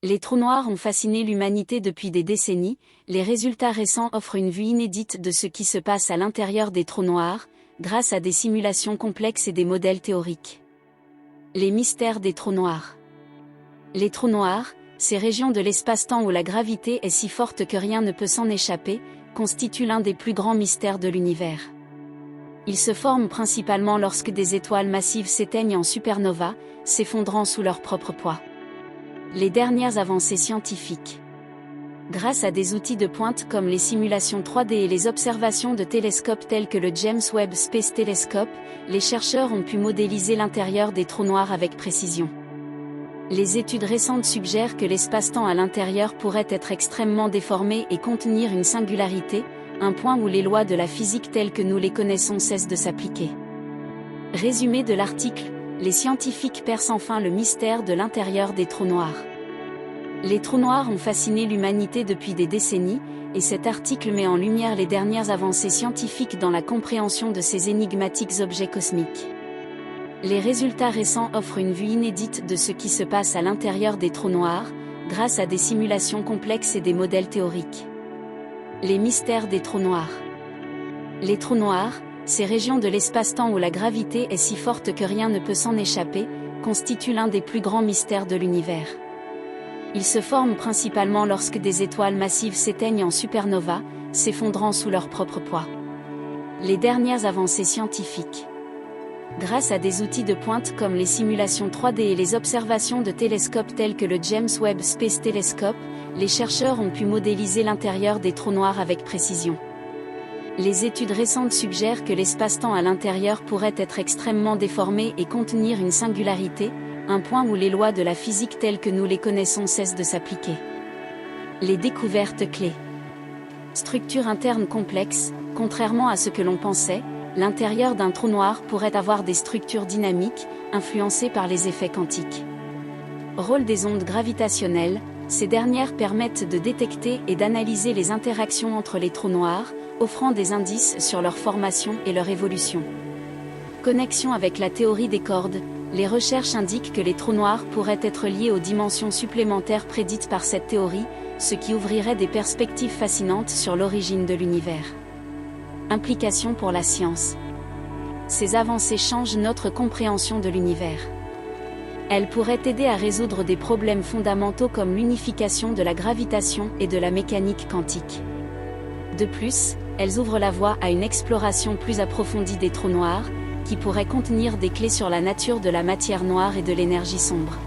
Les trous noirs ont fasciné l'humanité depuis des décennies, les résultats récents offrent une vue inédite de ce qui se passe à l'intérieur des trous noirs, grâce à des simulations complexes et des modèles théoriques. Les mystères des trous noirs. Les trous noirs, ces régions de l'espace-temps où la gravité est si forte que rien ne peut s'en échapper, constituent l'un des plus grands mystères de l'univers. Ils se forment principalement lorsque des étoiles massives s'éteignent en supernova, s'effondrant sous leur propre poids. Les dernières avancées scientifiques. Grâce à des outils de pointe comme les simulations 3D et les observations de télescopes tels que le James Webb Space Telescope, les chercheurs ont pu modéliser l'intérieur des trous noirs avec précision. Les études récentes suggèrent que l'espace-temps à l'intérieur pourrait être extrêmement déformé et contenir une singularité, un point où les lois de la physique telles que nous les connaissons cessent de s'appliquer. Résumé de l'article. Les scientifiques percent enfin le mystère de l'intérieur des trous noirs. Les trous noirs ont fasciné l'humanité depuis des décennies, et cet article met en lumière les dernières avancées scientifiques dans la compréhension de ces énigmatiques objets cosmiques. Les résultats récents offrent une vue inédite de ce qui se passe à l'intérieur des trous noirs, grâce à des simulations complexes et des modèles théoriques. Les mystères des trous noirs. Les trous noirs, ces régions de l'espace-temps où la gravité est si forte que rien ne peut s'en échapper, constituent l'un des plus grands mystères de l'univers. Ils se forment principalement lorsque des étoiles massives s'éteignent en supernova, s'effondrant sous leur propre poids. Les dernières avancées scientifiques. Grâce à des outils de pointe comme les simulations 3D et les observations de télescopes tels que le James Webb Space Telescope, les chercheurs ont pu modéliser l'intérieur des trous noirs avec précision. Les études récentes suggèrent que l'espace-temps à l'intérieur pourrait être extrêmement déformé et contenir une singularité, un point où les lois de la physique telles que nous les connaissons cessent de s'appliquer. Les découvertes clés. Structure interne complexe, contrairement à ce que l'on pensait, l'intérieur d'un trou noir pourrait avoir des structures dynamiques, influencées par les effets quantiques. Rôle des ondes gravitationnelles, ces dernières permettent de détecter et d'analyser les interactions entre les trous noirs, offrant des indices sur leur formation et leur évolution. Connexion avec la théorie des cordes, les recherches indiquent que les trous noirs pourraient être liés aux dimensions supplémentaires prédites par cette théorie, ce qui ouvrirait des perspectives fascinantes sur l'origine de l'univers. Implications pour la science. Ces avancées changent notre compréhension de l'univers. Elles pourraient aider à résoudre des problèmes fondamentaux comme l'unification de la gravitation et de la mécanique quantique. De plus, elles ouvrent la voie à une exploration plus approfondie des trous noirs, qui pourraient contenir des clés sur la nature de la matière noire et de l'énergie sombre.